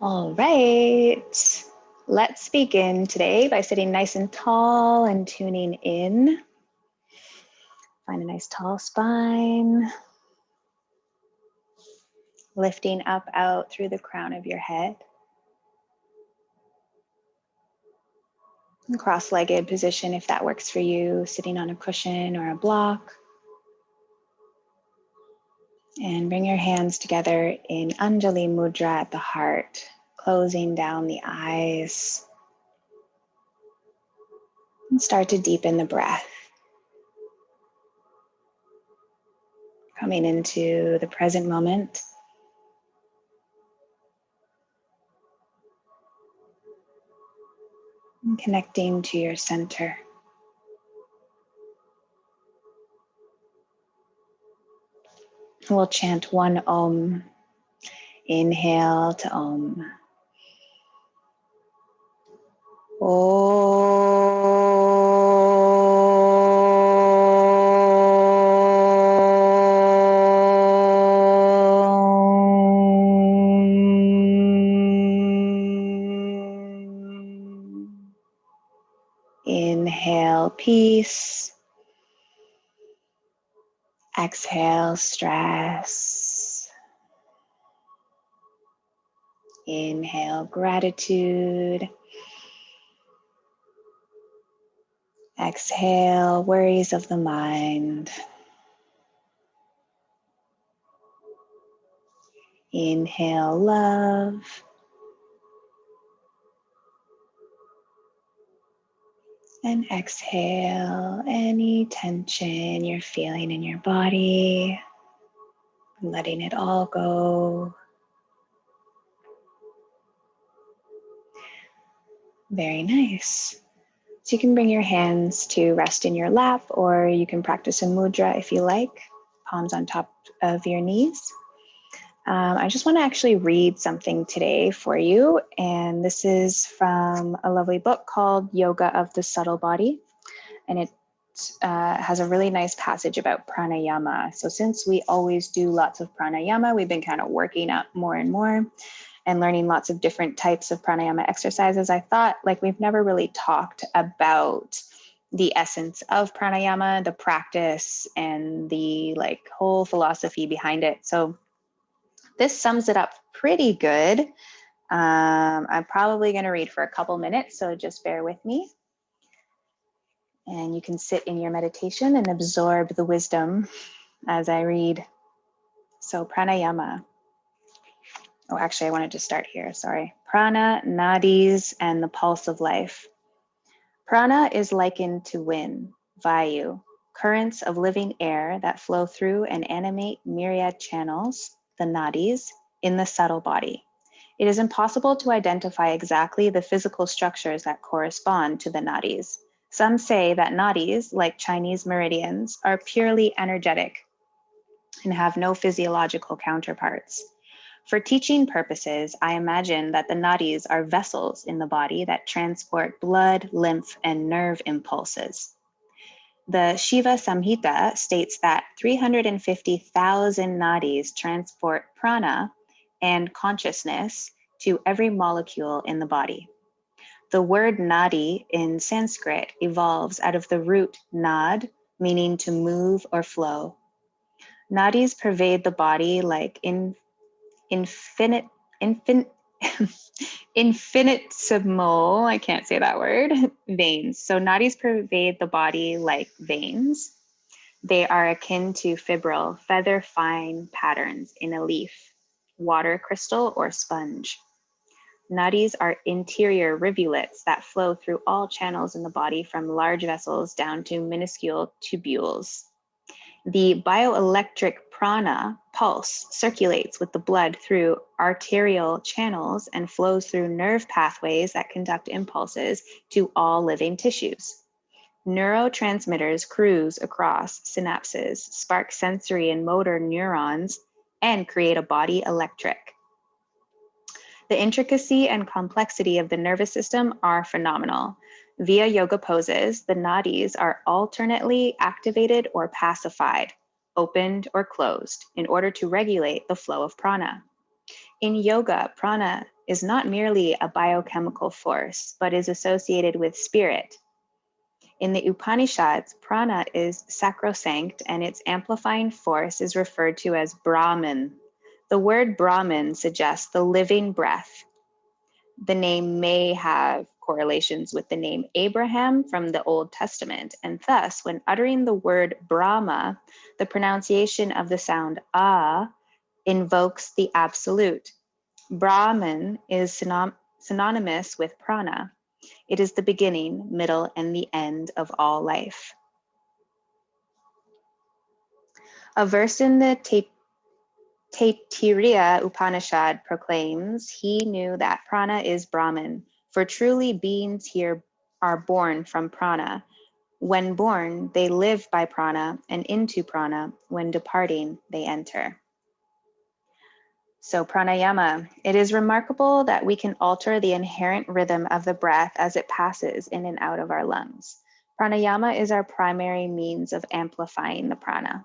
All right, let's begin today by sitting nice and tall and tuning in. Find a nice tall spine. Lifting up out through the crown of your head. Cross-legged position if that works for you, sitting on a cushion or a block. And bring your hands together in Anjali Mudra at the heart, closing down the eyes. And start to deepen the breath. Coming into the present moment. And connecting to your center. We'll chant one Om. Inhale to Om. Inhale, peace. Exhale, stress. Inhale, gratitude. Exhale, worries of the mind. Inhale, love. And exhale any tension you're feeling in your body, letting it all go. Very nice. So you can bring your hands to rest in your lap, or you can practice a mudra if you like, palms on top of your knees. I just want to actually read something today for you, and this is from a lovely book called Yoga of the Subtle Body, and it has a really nice passage about pranayama. So since we always do lots of pranayama, we've been kind of working up more and more and learning lots of different types of pranayama exercises. I thought we've never really talked about the essence of pranayama, the practice, and the whole philosophy behind it. So this sums it up pretty good. I'm probably going to read for a couple minutes, so just bear with me. And you can sit in your meditation and absorb the wisdom as I read. So pranayama. Oh, actually, I wanted to start here, sorry. Prana, nadis, and the pulse of life. Prana is likened to wind, vayu, currents of living air that flow through and animate myriad channels, the nadis, in the subtle body. It is impossible to identify exactly the physical structures that correspond to the nadis. Some say that nadis, like Chinese meridians, are purely energetic and have no physiological counterparts. For teaching purposes, I imagine that the nadis are vessels in the body that transport blood, lymph, and nerve impulses. The Shiva Samhita states that 350,000 nadis transport prana and consciousness to every molecule in the body. The word nadi in Sanskrit evolves out of the root nad, meaning to move or flow. Nadis pervade the body like infinitesimal, I can't say that word, veins. So nadis pervade the body like veins. They are akin to fibril, feather-fine patterns in a leaf, water crystal, or sponge. Nadis are interior rivulets that flow through all channels in the body from large vessels down to minuscule tubules. The bioelectric prana pulse circulates with the blood through arterial channels and flows through nerve pathways that conduct impulses to all living tissues. Neurotransmitters cruise across synapses, spark sensory and motor neurons, and create a body electric. The intricacy and complexity of the nervous system are phenomenal. Via yoga poses, the nadis are alternately activated or pacified, opened or closed, in order to regulate the flow of prana. In yoga, prana is not merely a biochemical force, but is associated with spirit. In the Upanishads, prana is sacrosanct and its amplifying force is referred to as Brahman. The word Brahman suggests the living breath. The name may have correlations with the name Abraham from the Old Testament, and thus, when uttering the word Brahma, the pronunciation of the sound ah invokes the absolute. Brahman is synonymous with prana. It is the beginning, middle, and the end of all life. A verse in the Taittiriya Upanishad proclaims, he knew that prana is Brahman, for truly beings here are born from prana. When born, they live by prana, and into prana, when departing, they enter. So pranayama, it is remarkable that we can alter the inherent rhythm of the breath as it passes in and out of our lungs. Pranayama is our primary means of amplifying the prana.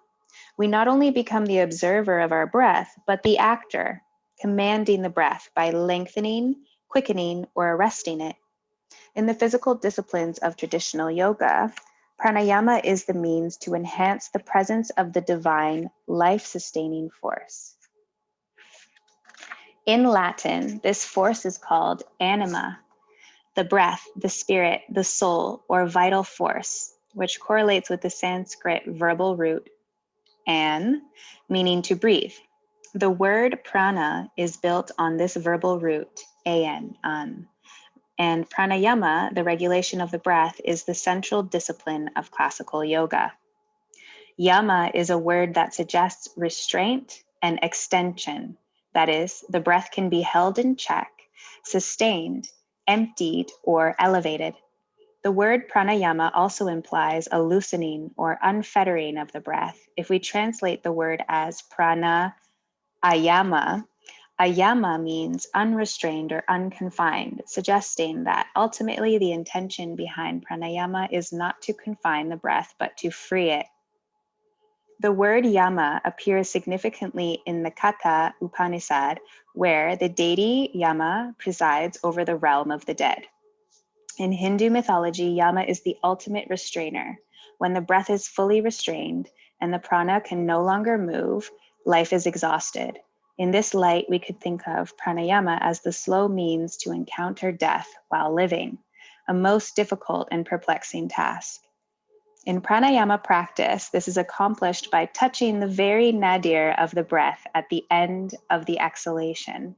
We not only become the observer of our breath, but the actor, commanding the breath by lengthening, quickening, or arresting it. In the physical disciplines of traditional yoga, pranayama is the means to enhance the presence of the divine, life-sustaining force. In Latin, this force is called anima, the breath, the spirit, the soul, or vital force, which correlates with the Sanskrit verbal root an, meaning to breathe. The word prana is built on this verbal root, an. And pranayama, the regulation of the breath, is the central discipline of classical yoga. Yama is a word that suggests restraint and extension. That is, the breath can be held in check, sustained, emptied, or elevated. The word pranayama also implies a loosening or unfettering of the breath. If we translate the word as pranayama, ayama means unrestrained or unconfined, suggesting that ultimately the intention behind pranayama is not to confine the breath, but to free it. The word Yama appears significantly in the Katha Upanishad, where the deity Yama presides over the realm of the dead. In Hindu mythology, Yama is the ultimate restrainer. When the breath is fully restrained and the prana can no longer move, life is exhausted. In this light, we could think of pranayama as the slow means to encounter death while living, a most difficult and perplexing task. In pranayama practice, this is accomplished by touching the very nadir of the breath at the end of the exhalation.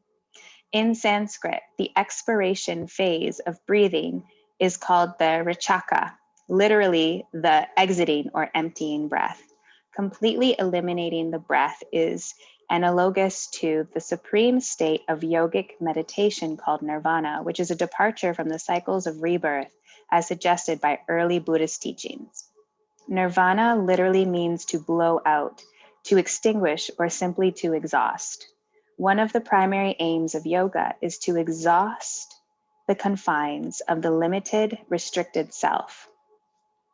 In Sanskrit, the expiration phase of breathing is called the rachaka, literally the exiting or emptying breath. Completely eliminating the breath is analogous to the supreme state of yogic meditation called nirvana, which is a departure from the cycles of rebirth as suggested by early Buddhist teachings. Nirvana literally means to blow out, to extinguish, or simply to exhaust. One of the primary aims of yoga is to exhaust the confines of the limited, restricted self.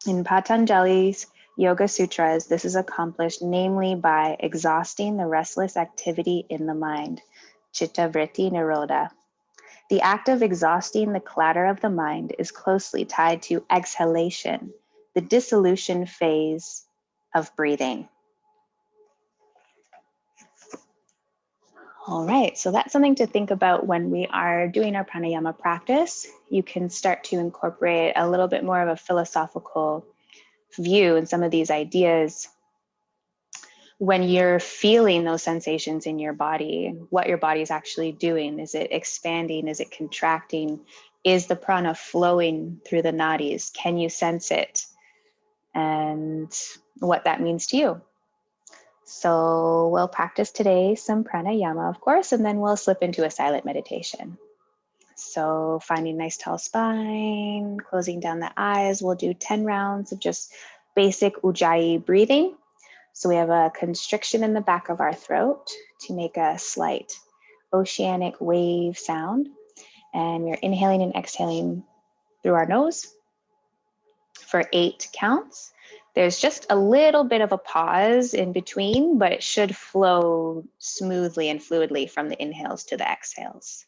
In Patanjali's Yoga Sutras, this is accomplished namely by exhausting the restless activity in the mind, chitta vritti nirodha. The act of exhausting the clatter of the mind is closely tied to exhalation, the dissolution phase of breathing. All right, so that's something to think about when we are doing our pranayama practice. You can start to incorporate a little bit more of a philosophical view in some of these ideas when you're feeling those sensations in your body, what your body is actually doing. Is it expanding? Is it contracting? Is the prana flowing through the nadis? Can you sense it? And what that means to you. So we'll practice today some pranayama, of course, and then we'll slip into a silent meditation. So finding a nice tall spine, closing down the eyes. We'll do 10 rounds of just basic ujjayi breathing. So we have a constriction in the back of our throat to make a slight oceanic wave sound. And we're inhaling and exhaling through our nose for 8 counts. There's just a little bit of a pause in between, but it should flow smoothly and fluidly from the inhales to the exhales.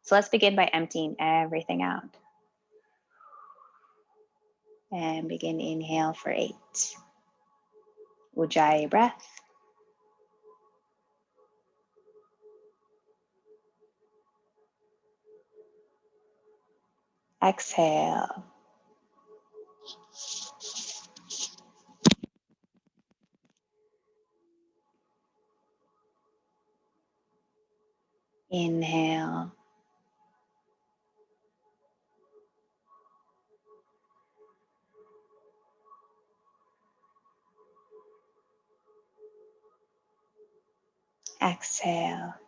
So let's begin by emptying everything out. And begin inhale for 8. Ujjayi breath. Exhale. Inhale. Exhale.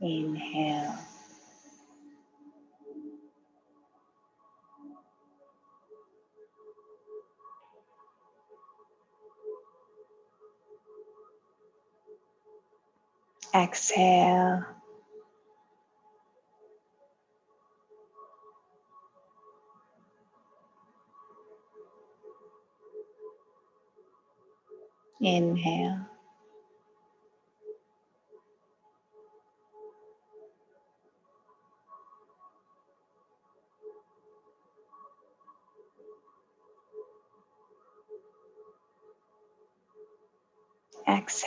Inhale. Exhale. Inhale. Exhale.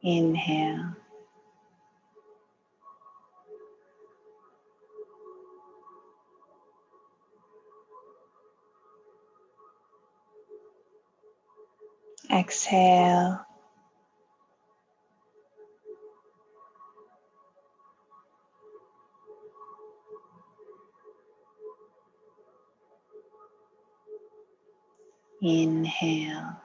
Inhale. Exhale. Inhale.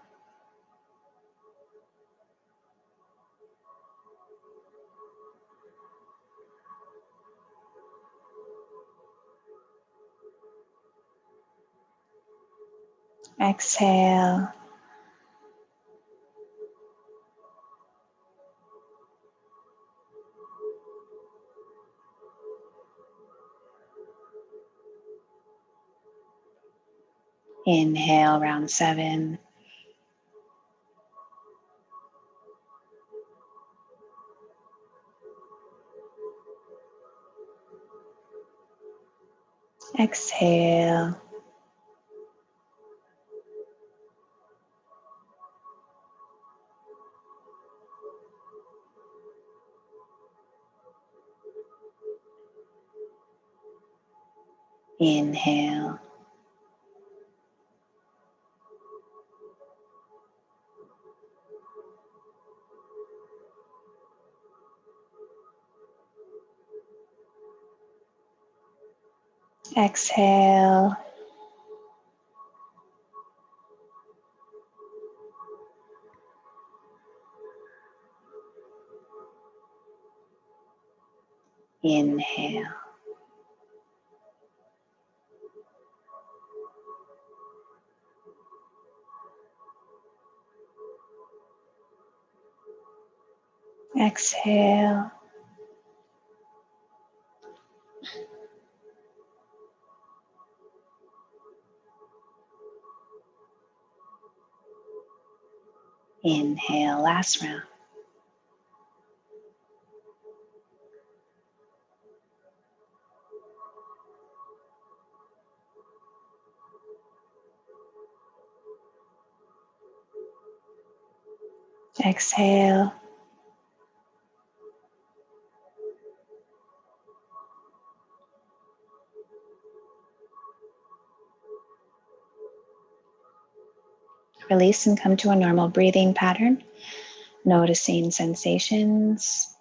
Exhale. Inhale, round 7. Exhale. Inhale. Exhale. Inhale. Exhale. Inhale, last round. Exhale. Release and come to a normal breathing pattern, noticing sensations.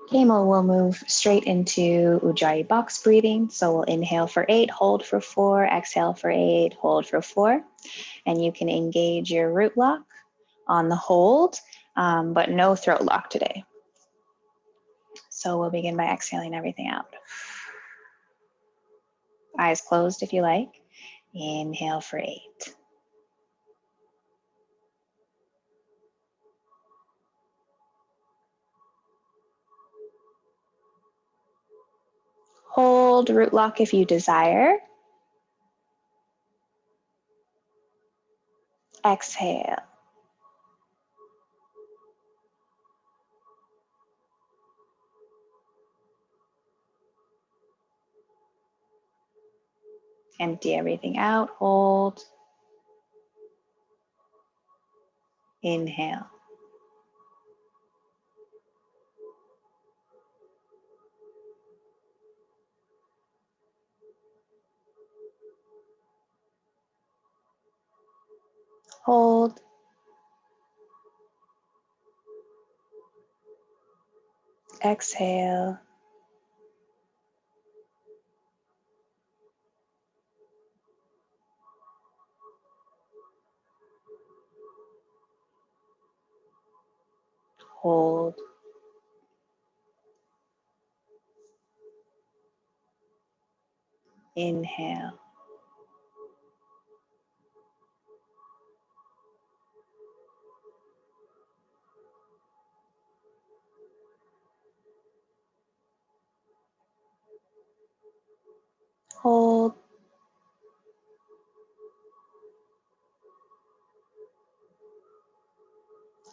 Okay, we'll move straight into Ujjayi box breathing. So we'll inhale for 8, hold for 4, exhale for 8, hold for 4. And you can engage your root lock on the hold, but no throat lock today. So we'll begin by exhaling everything out. Eyes closed if you like. Inhale for 8. Hold root lock if you desire. Exhale. Empty everything out. Hold. Inhale. Hold. Exhale. Hold. Inhale. Hold.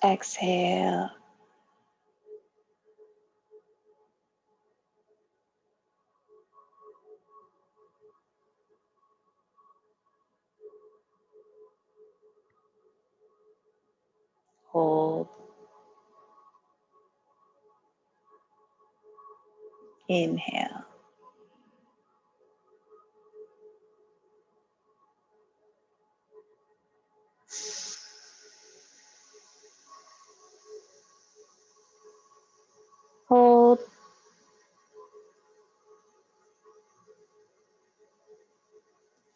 Exhale. Hold. Inhale. Hold.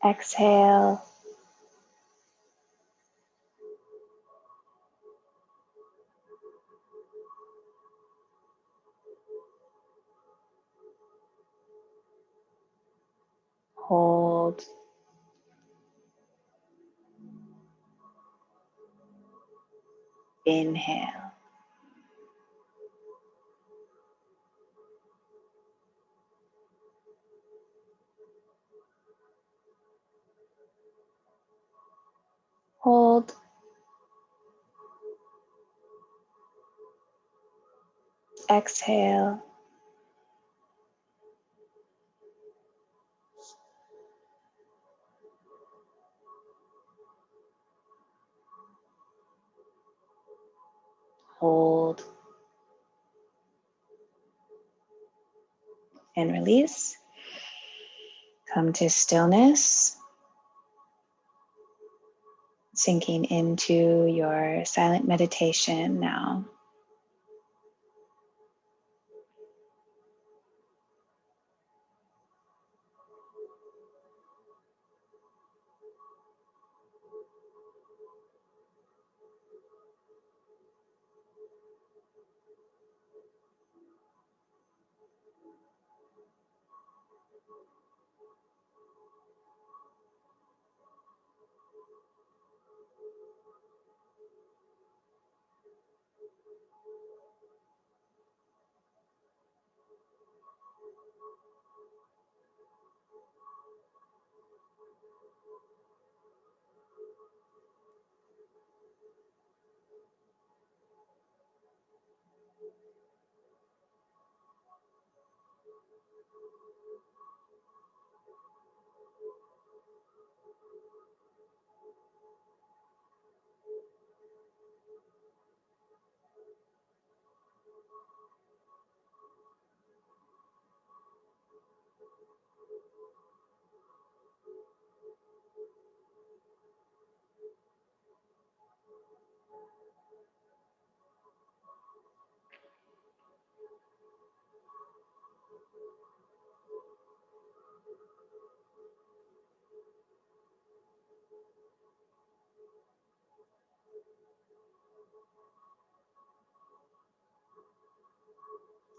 Exhale. Hold. Inhale. Hold. Exhale. Hold. And release. Come to stillness. Sinking into your silent meditation now.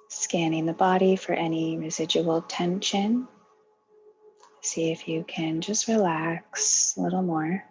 Scanning the body for any residual tension. See if you can just relax a little more.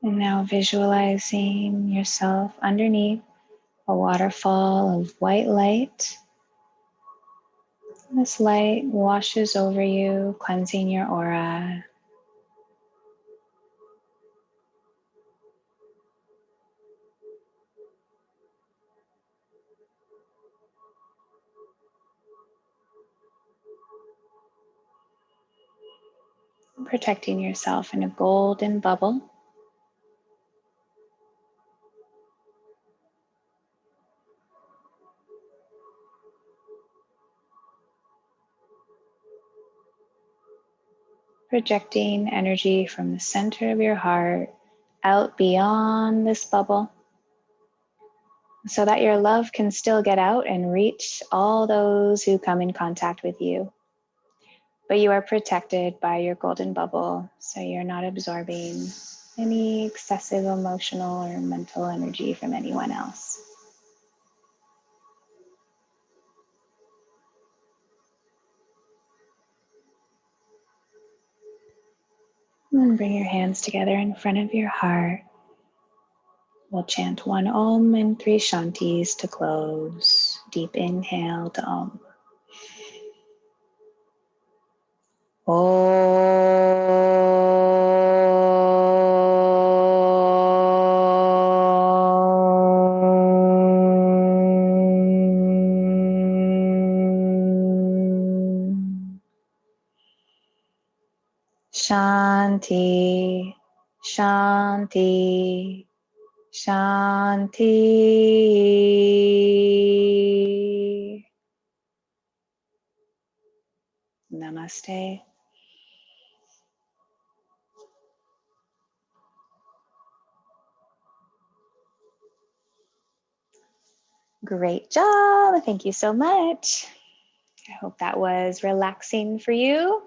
And now visualizing yourself underneath a waterfall of white light. This light washes over you, cleansing your aura. Protecting yourself in a golden bubble. Projecting energy from the center of your heart out beyond this bubble so that your love can still get out and reach all those who come in contact with you. But you are protected by your golden bubble, so you're not absorbing any excessive emotional or mental energy from anyone else. And bring your hands together in front of your heart. We'll chant one Om and 3 Shantis to close. Deep inhale to Om. Shanti, Shanti, Shanti. Namaste. Great job. Thank you so much. I hope that was relaxing for you.